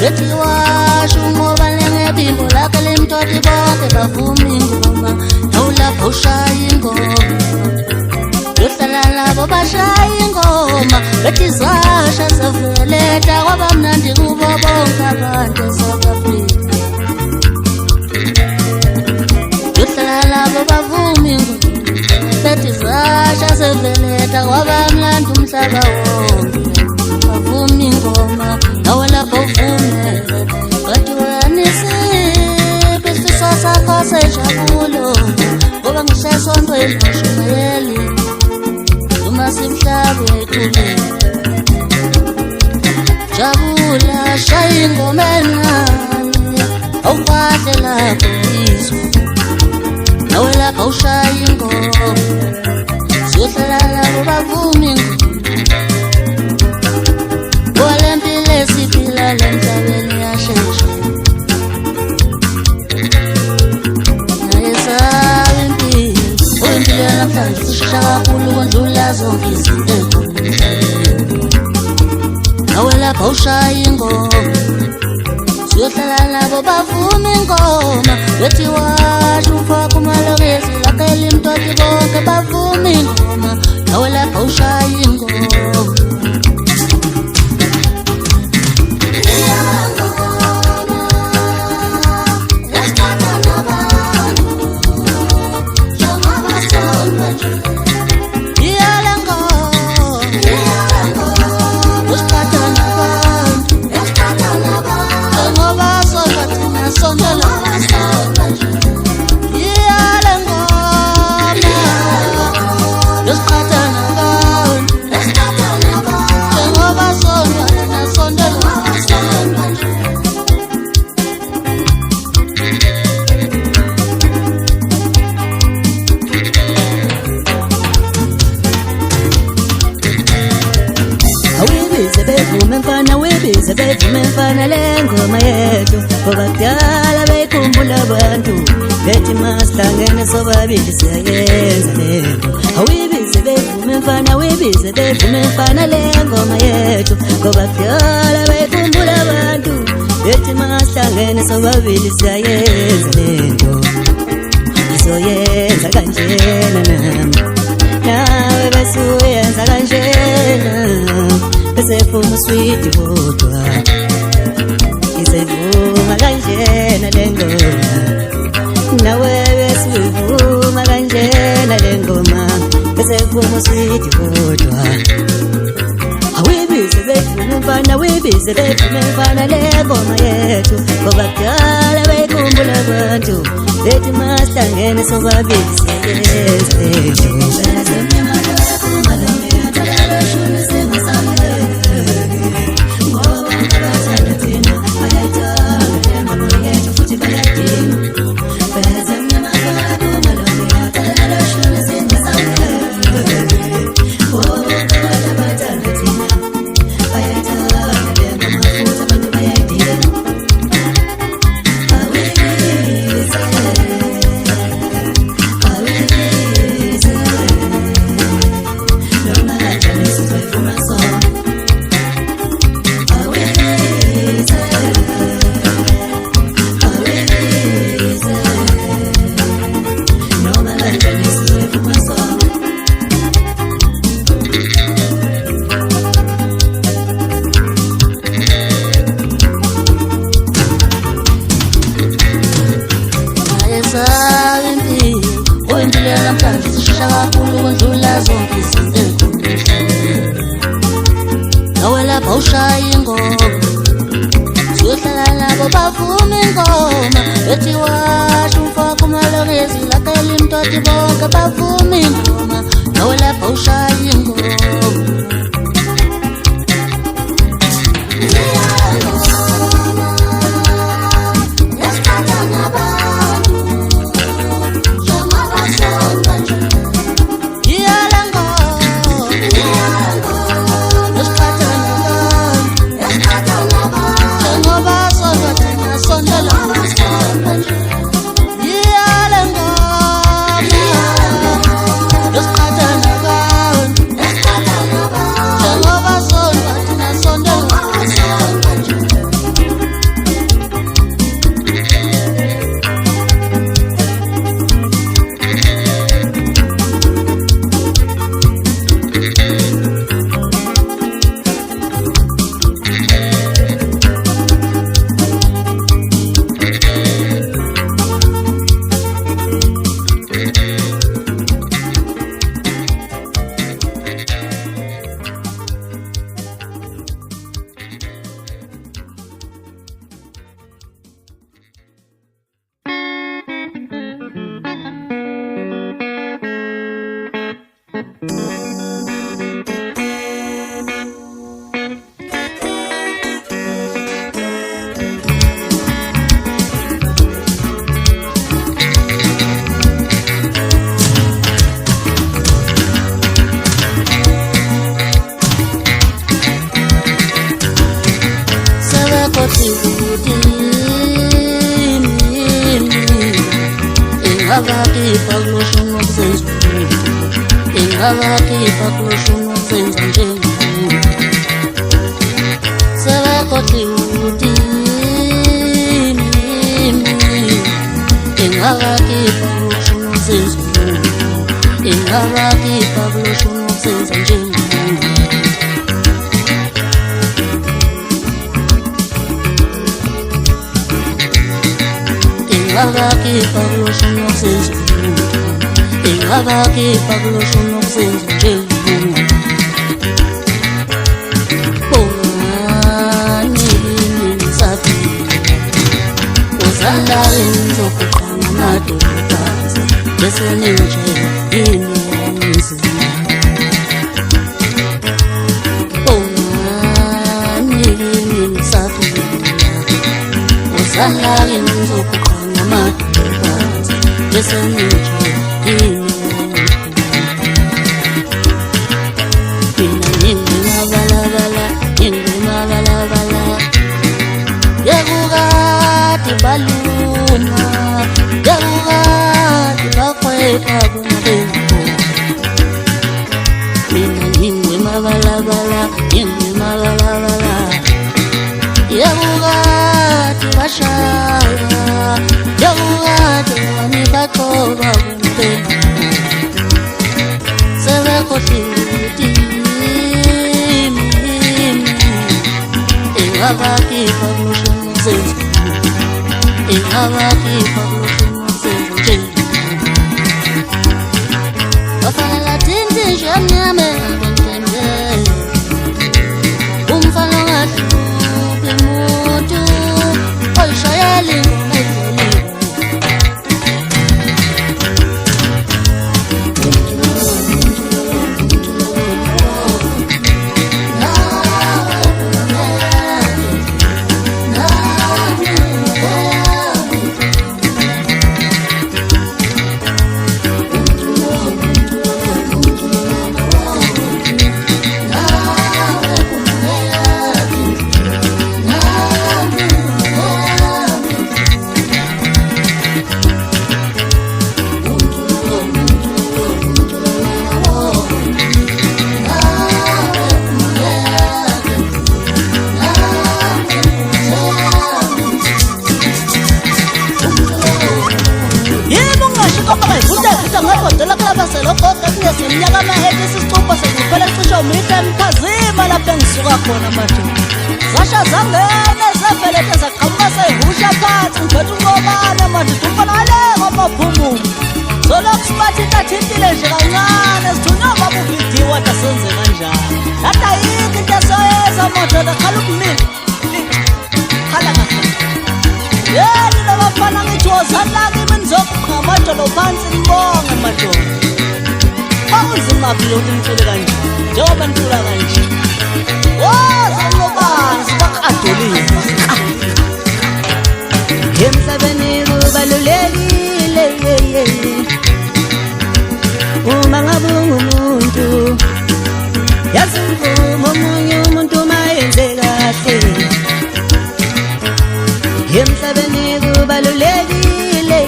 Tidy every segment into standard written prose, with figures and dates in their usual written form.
bethi washo ngoba lengebimbo lakhe lemtoti bonke bavuma ingoma nawulapho ushaya ingoma yohlala labo bashaya ingoma bethi zasha seveleta kwaba mnandi kubo bonke abantu eSouth Africa yohlala labo bavuma ingoma bethi zasha seveleta kwaba mnandi umhlaba wonke bavuma ingoma nawulapho uvume bathi wanisiphi isifiso sakho sejabulo ngoba ngishasontweni noshumayeli simhlabe wethu jabula shaya ingoma encane awufahle lapho izwe nawe lapho ushaya ingoma siyohlala labo bavuma ingoma wale mpilo esiphila lemhlabeni yashesha nayesabe impilo yanamhlanje ishesha kakhulu kwendlula zonke izinto nawe lapho ushaya ingoma siyohlala labo bavuma ingoma bethi washo ufaka umalokezi lakele imtoti bonke bavuma ingoma nawe lapho ushaya ingoma Bevume mfana lengoma yethu ngoba kudala beyikhumbula abantu bethi masihlangene sobabili siyayenza lento awibize bevume mfana wibize bevume mfana lengoma yethu ngoba kudala beyikhumbula abantu bethi masihlangene sobabili siyayenza lento izoyenza kanjena nami nawe bese uyenza kanjena besefuna uswidi kodwa isevuma kanjena lengoma nawe besivuma kanjena lengoma besefuna uswidi kodwa awibize bevume mfana wibize bevume mfana lengoma yethu ngoba kudala beyikhumbula abantu bethi masihlangene sobabili siyayenza lento ushaya ingoma siyohlala labo bavuma ingoma bethi washo ufaka umalokezi lakele imtoti bonke bavuma ingoma nawe lapho ushaya ingoma Sebekhothi ukuthi ingabakhipha kuloshuna okusenza umuntu, ingabakhipha kuloshuna okusenza njengomuntu. Sebekhothi ukuthi ingabakhipha kuloshuna okusenza umuntu, ingabakhipha kuloshuna okusenza njengomuntu. Ingabakhipha kuloshuna okusenza umuntu, ingabakhipha kuloshuna okusenza njengomuntu. Bongani nisaphila, uzalala nizoguqa ngamadodakazi, bese nintshela yini yanizima. Bongani nisaphila, uzalala nizoguqa ngamadodakazi, bese nintshela yini. Baluma, yakukade bakwepha kungabengo. Mina ngingwe mabalabala, ngingwe mabalabala. Yakukade bashaya, yakukade wanibaqoba kungabengo. Sebekhothi ukuthi ingabakhipha kuloshuna okusenza, ingabakhipha kuloshuna okusenza njengomuntu. Bafanele thinti nje emnyama engabentende, umfana ongahluphi muntu, oyishayela ingoma edlulile. Khona manje zasha zangena zavelete zaqhamuka sayihusha phansi ngiphethe ungobane manje dufanale ngomaphumulo solokhu sibathi tathintile nje kancane sithunywa baba uvidiyo wathi asenze kanjani lada yinto into esoyenza madoda khala ukumina khala kahle yeni labafana ngithi wozalaka imini zokuqa amadolo phansi nibonge madoda awunzima kuyona umculo kanje njengoba nicula kanje. Emhlabeni kubalulekile uma ngabe ungumuntu, yazi uvuma omunye umuntu mayenze kahle. Emhlabeni kubalulekile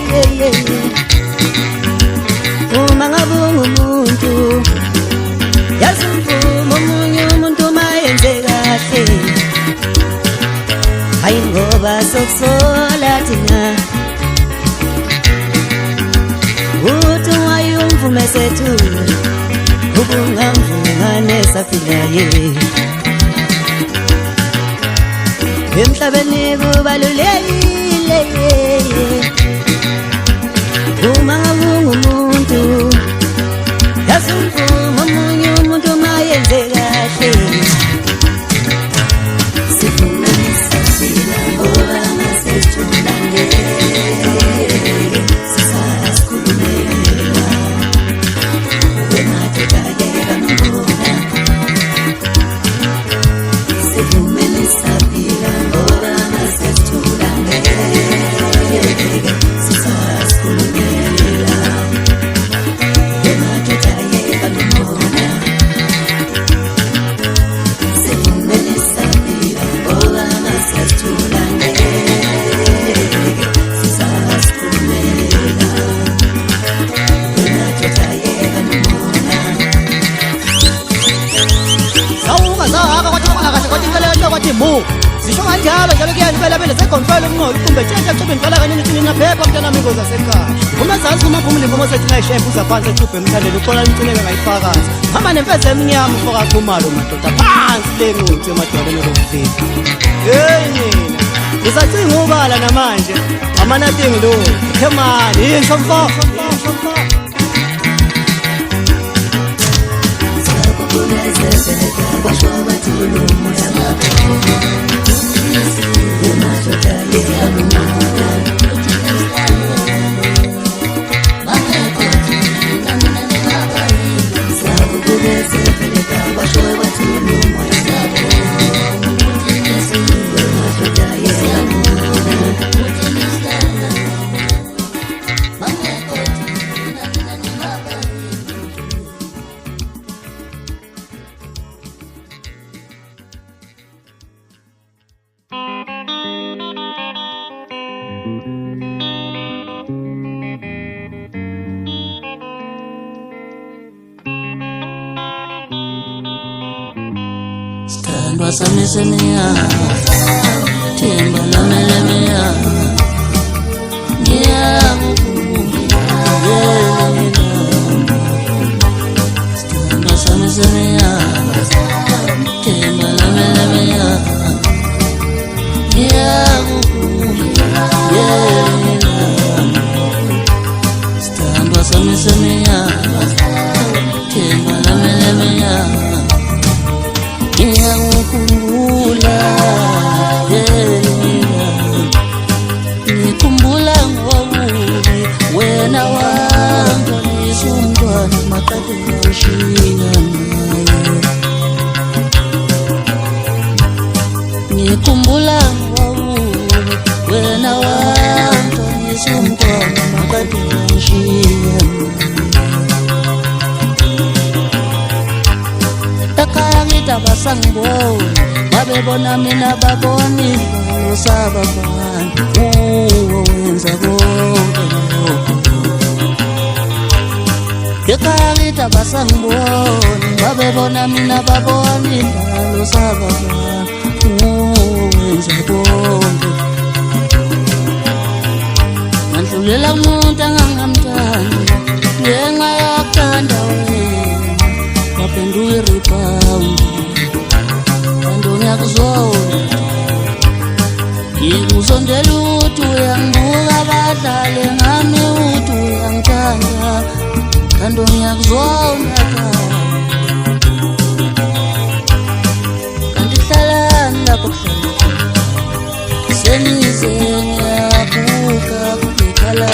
uma ngabe ungumuntu, yazi uvuma omunye umuntu mayenze kahle. Hayi ngoba sokusola thina uthi wayumvume sethu ubungamvungane saphilaye. Emhlabeni kubalulekile uma ngabe ungumuntu, yazi uvuma omunye umuntu mayenze kahle. Zisho kanjalo njalo kuyani phela secontrol umnqobi kumbe tshetshe kucube ngicela kanye nithi naphepha mntana mingozi asekhaya uma zazi uma phumula inkomo sethu ngayishefu uzaphansi ethubhe emthandela uxola imthineke ngayifakazi hamba nemfeze emnyama ufoka khumalo madoda phansi le nquthi emadwaleni lokufika hey nina ngisacinga ubala namanje amanating lo khemani yini somfo Sami semia, timba la melemia, Standa sami semia, timba la melemia, Standa sami semia, timba la melemia. Ngiyakukhumbula ngikhumbula ngobubi wena wangolisa umntwana makade ngawushiya naye ngikhumbula ngobubi wena wangolisa umntwana makade ngawushiya abasangibona babebona mina baboni usabafana wenza konke ekhaya abasangibona babebona mina baboni usabafana wenza konke mandlulela umuntu angangamthanda ngenxa yokuthanda wena waphenduka i-rebound ngiyakuzona ngikuzondela ukuthi uyangibuka abadlale ngami ukuthi uyangithanda kanti ngiyakuzona kanti hlalani lapho kuhlala senize ngiyabuka kukhala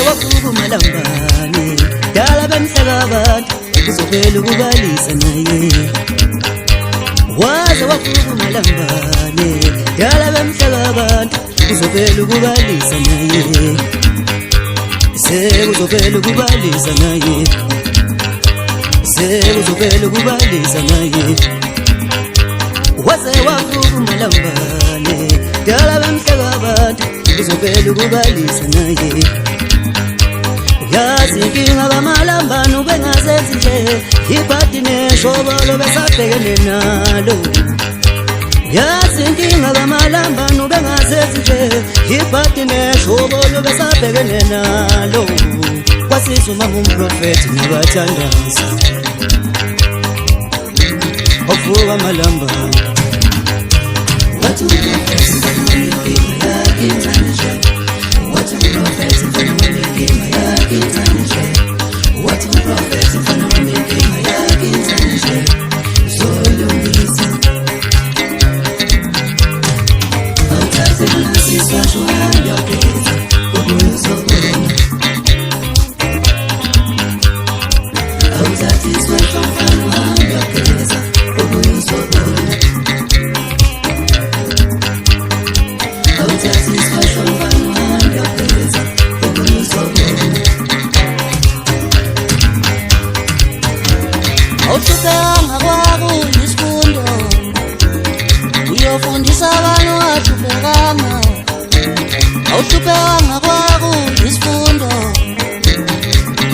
waze wavuka umalambane dala bemhleka abantu kuzovela ukubalisa naye waze wavuka umalambane dala bemhleka abantu kuzovela ukubalisa naye sekuzovela ukubalisa naye sekuzovela ukubalisa naye waze wavuka umalambane dala bemhleka abantu kuzovela ukubalisa naye yazi inkinga kamalambane ubengazenzi nje ibhadi neshobolo besabhekene nalo yazi inkinga kamalambane ubengazenzi nje ibhadi neshobolo besabhekene nalo kwasiza uma ngumprofethi nabathandaza ovuka amalambane wathi umprofethi ngikhona yakhe inhlanhla wathi umprofethi ngikhona yakhe inhlanhla wathi umprofethi ngikhona yakhe inhlanhla zolungisa awuthathe nasiswa shwanda pheza ubuzobona awuthathe iswa shwanda pheza ubuzobona awuhluphekanga kwakho yisifundo uyofundisa abantu ahluphekanga awuhluphekanga kwakho yisifundo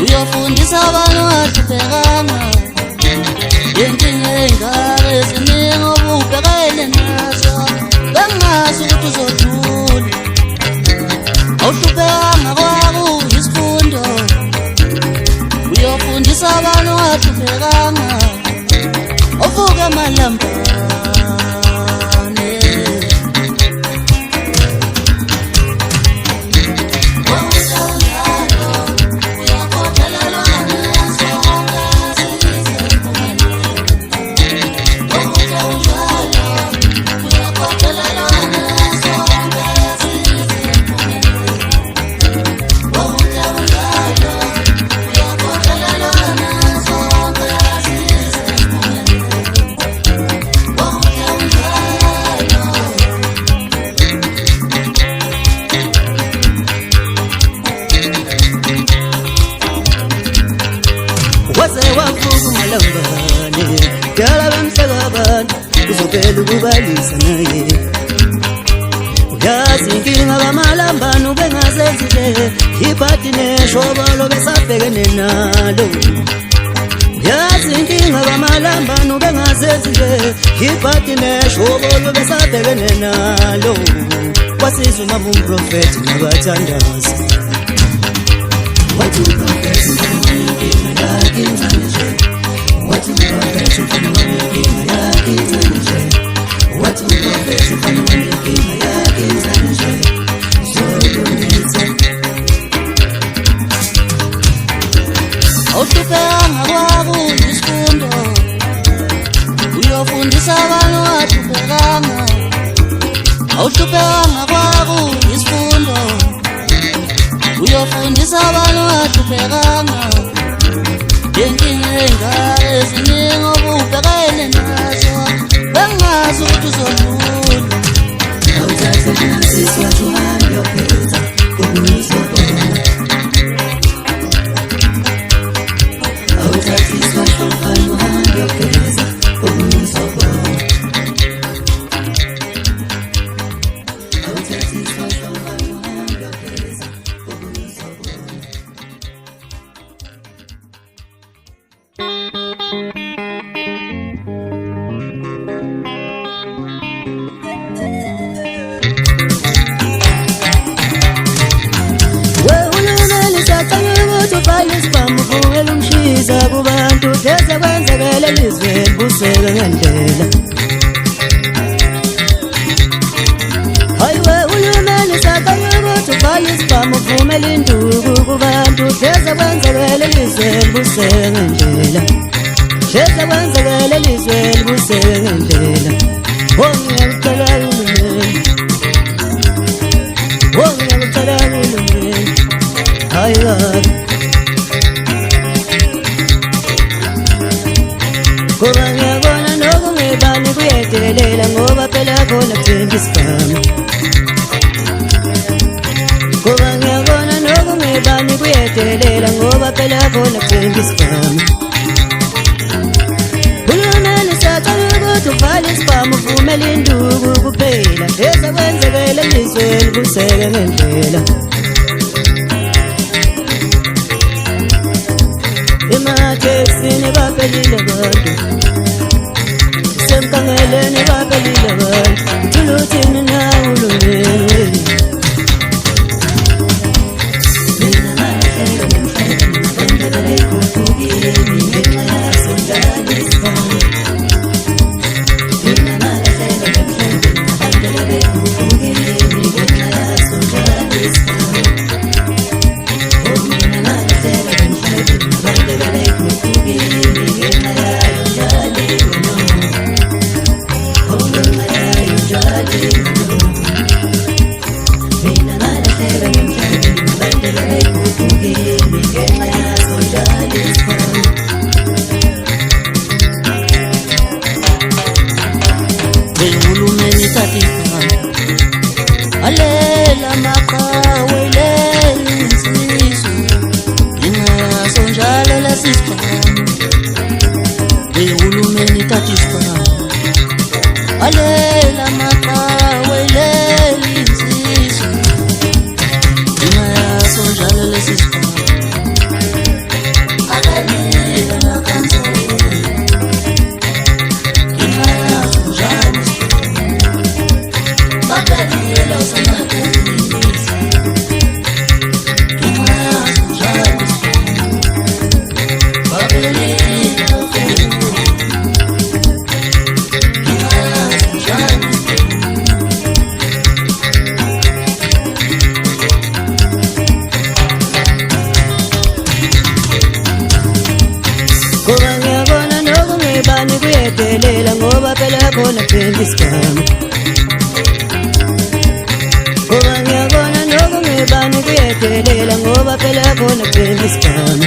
uyofundisa abantu ahluphekanga inkinga ey'ngaka eziningi obubhekene nazo bengazi ukuthi uzodlula awuhluphekanga kwakho yisifundo uyofundisa abantu ahluphekanga ovuka amalambane waze wavuka umalambane dala bemhleka abantu kuzovela ukubalisa naye yazi inkinga kamalambane ubengazenzi nje ibhadi neshobolo besabhekene nalo yazi inkinga kamalambane ubengazenzi nje ibhadi neshobolo besabhekene nalo kwasiza umama umprofethi nabathandaza wathi umprofethi ngikhona yakhe inhlanhla wathi umprofethi ngikhona yakhe inhlanhla wathi umprofethi ngikhona yakhe inhlanhla zolungisa awuhluphekanga kwakho yisifundo uyofundisa abantu ahluphekanga awuhluphekanga kwakho yisifundo uyofundisa abantu ahluphekanga inkinga ey'ngaka eziningi obubhekene nazo bengazi ukuthi uzodlula awuthathe nasiswa shwanda pheza ubuzobona awuthathe iswa shwanda pheza ubuzobona awuthathe iswa shwanda pheza ubuzobona Isibhamu umshiza kubantu teze kwenzekele elizweni buseke ngendlela hayiwe uhulumeni sakanye ukuthi uvale isibhamu uvumele induku kubantu teze kwenzekele elizweni buseke ngendlela teze kwenzekele elizweni buseke ngendlela ngiyacela uhulumeni ngiyacela uhulumeni hayi kabi ngoba ngiyabona nokungebani kuyedelela ngoba phela khona kuthemba isibhamu ngoba ngiyabona nokungebani kuyedelela ngoba phela khona kuthemba isibhamu Hulumeni siyacela ukuthi uvale isibhamu uvumele induku kuphela ezakwenzekela elizweni kuseke ngendlela ematekisini baphelile abantu semkangeleni baphelile abantu thuluthini nawe hulumeni Alela maqhawe lensizwe ingaso njalo lasisibhamu ehulumeni thatha isibhamu alela maqhawe lensizwe ingaso njalo lasisibhamu alela maqhawe ingaso njalo Bakadila Samadis Ngoba ngiyabona nokungebani kuyedelela ngoba phela khona kuthemba isibhamu Ngoba ngiyabona nokungebani kuyedelela ngoba phela khona kuthemba isibhamu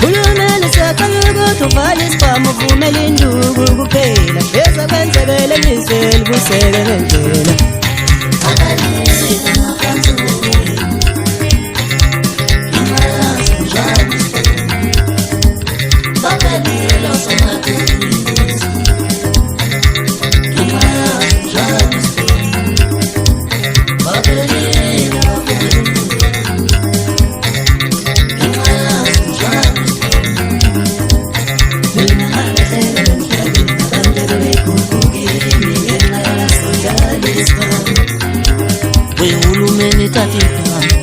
Hulumeni siyacela ukuthi uvale isibhamu uvumele induku kuphela ezakwenzekela elizweni kuseke ngendlela Hulumeni thatha isibhamu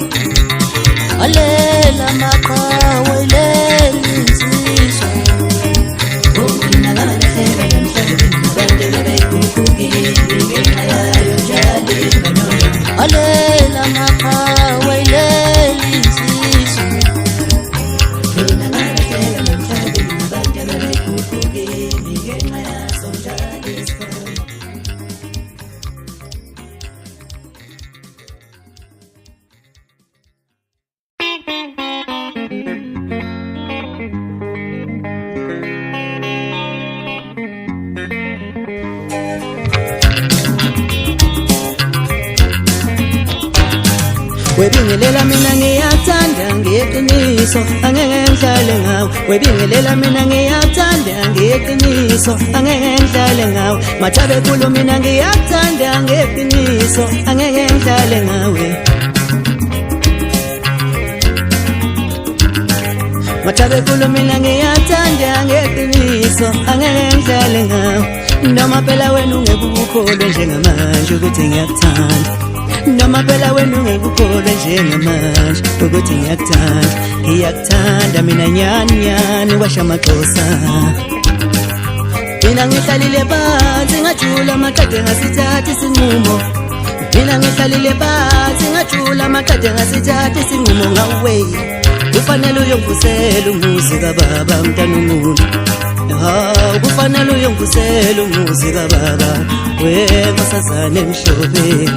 alela maqhawe lensizwe alela maqhawe lensizwe Webingelela mina ngiyathanda ngeqiniso angeke ngihlale ngawe Webingelela mina ngiyathanda ngeqiniso angeke ngihlale ngawe Mathabe kulo mina ngiyathanda ngeqiniso angeke ngihlale ngawe Mathabe kulo mina ngiyathanda ngeqiniso angeke ngihlale ngawe Noma phela wena ungekukholwe njengamanje ukuthi ngiyakuthanda Noma phela wena ungekukholwe njengamanje ukuthi ngiyakuthanda mina nyani nyani washa amaxhosa Mina ngihlalile phansi ngajula amaqede ngasithatha isinqumo Mina ngihlalile phansi ngajula amaqede ngasithatha isinqumo ngawe Kufanele uyongivusela umuzi kababa mntana umuntu kufanele uyongivusela umuzi kababa wenkosazane emhlophe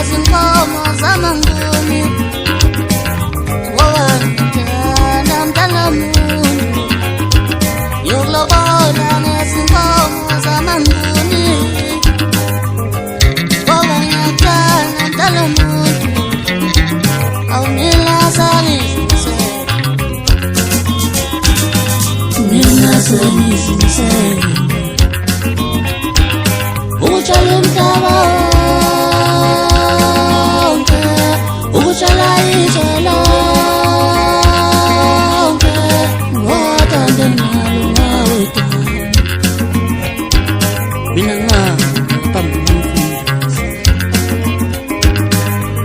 ngezinkomo zamanguni wawangithanda mntana muntu yokulobola ngezinkomo zamanguni wawangithanda mntana muntu awunilasangizimisele mina sengizimisele utshala umhlaba wonke utshala izwe lonke ngothanda ngalo ngawethu mina ngaphambi komfundisi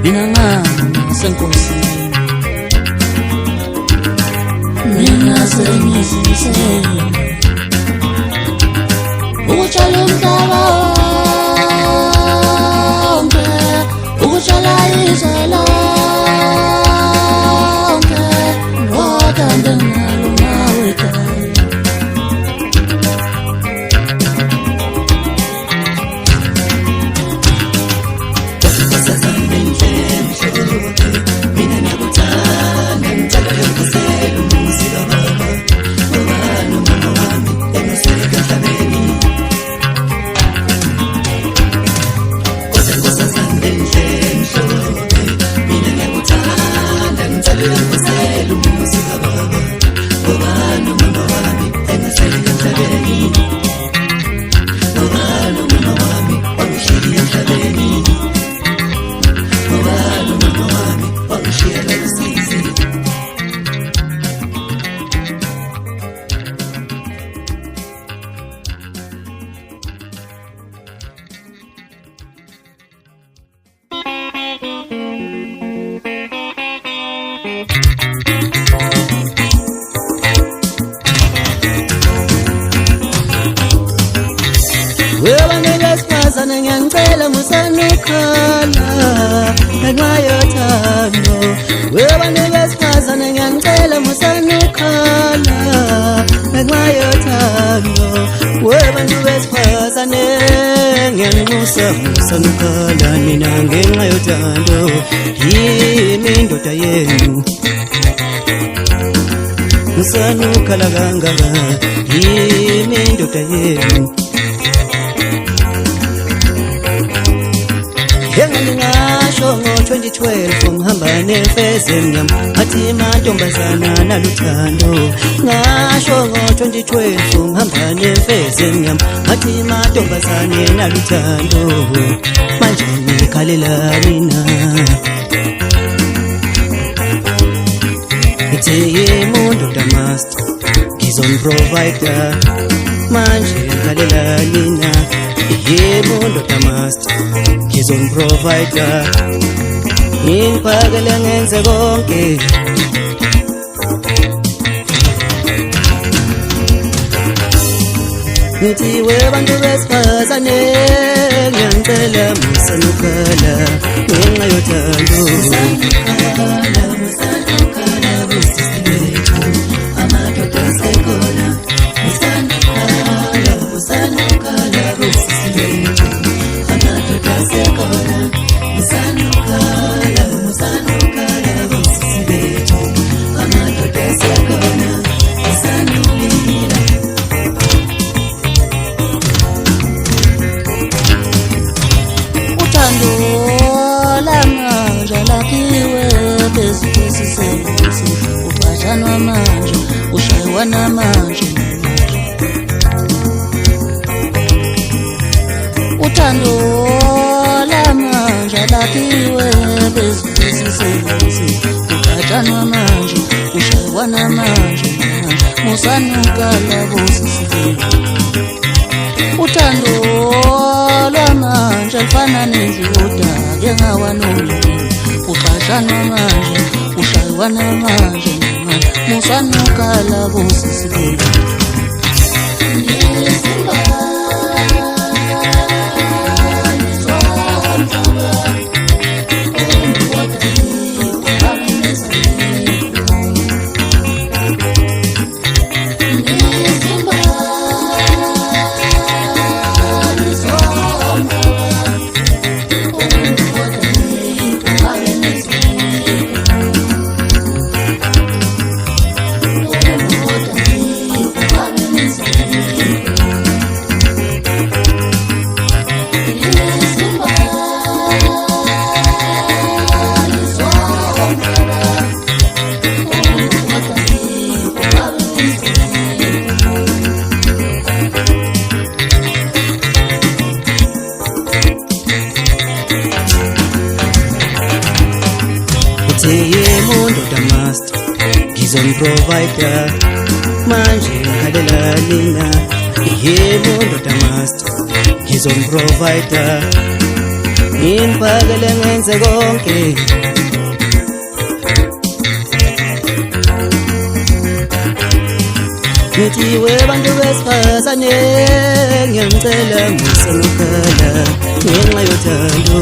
mina ngasenkosini mina sengizimisele utshala umhlaba wonke utshala izwe lonke ngothanda ngalo ngawethu webangekasifazane ngiyangicela musanukhala ngenxa yothando webangekasifazane ngiyangicela musanukhala ngenxa yothando webantu besifazane ngiyanxusa musanukhala nina ngenxa yothando yimi indoda yenu musanukhala kangaka yimi indoda yenu Ngasho ngo-2012 ngihamba nefeze emnyama athi mantombazana naluthando ngasho ngo-2012 ngihamba nefeze emnyama athi mantombazane naluthando manje ngikhalelani na ngithe yemuntu damast ngizomprovider manje ngikhalelani na yemuntu damast ngizomprovider ngiphakele ngenze konke ngithi webantu besifazane ngiyangicela musanukhala ngenxa yothando musanukhala busisi bethu amadoda asekhona musanukhala busisi bethu amadoda asekhona musanukhala busisi bethu amadoda asekhona musanukila uthando lamanje lakhiwe bezisisebenzisi ubhajanwa manje ushaywa namanje uthando lamanje lakhiwe bezisisebenzisi ubhajanwa manje ushaywa namanje musanukhala busisi uthando lwamanje lufana nendluda kengawanoli uqashanwa manje ushaywa namanje musanukhala busisi Seyemuntu damast ngizomprovider manje ngikhalela nina yemuntu damast ngizomprovider ngimphakele ngenze konke ngithi webantu besifazane ngiyamcela ngisenukhala ngenxa yothando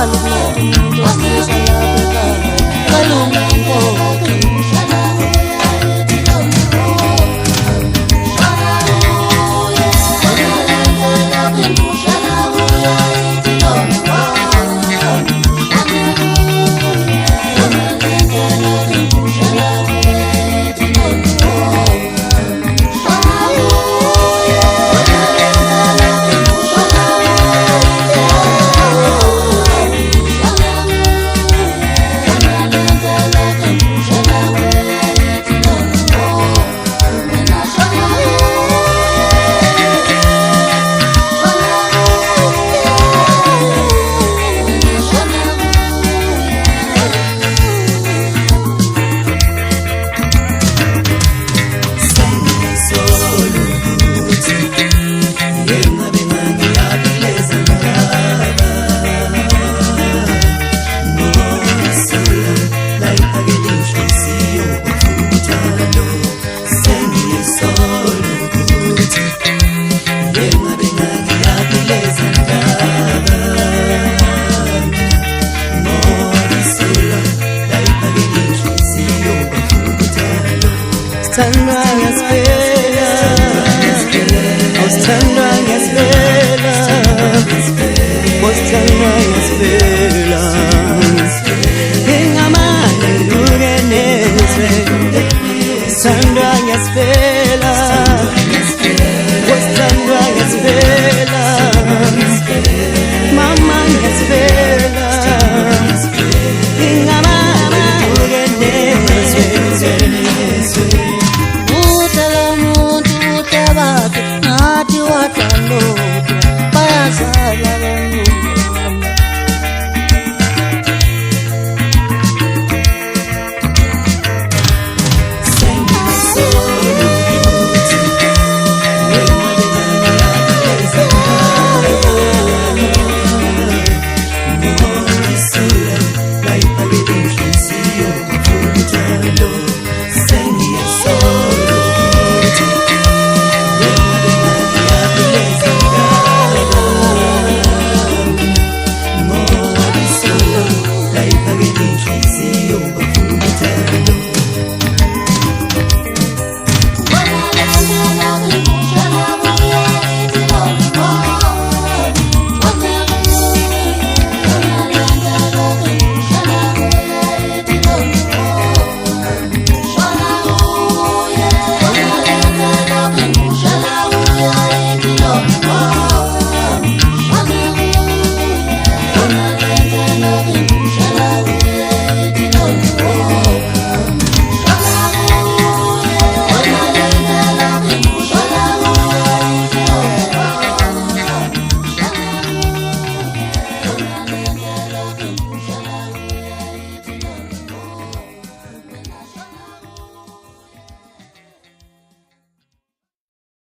Hallelujah.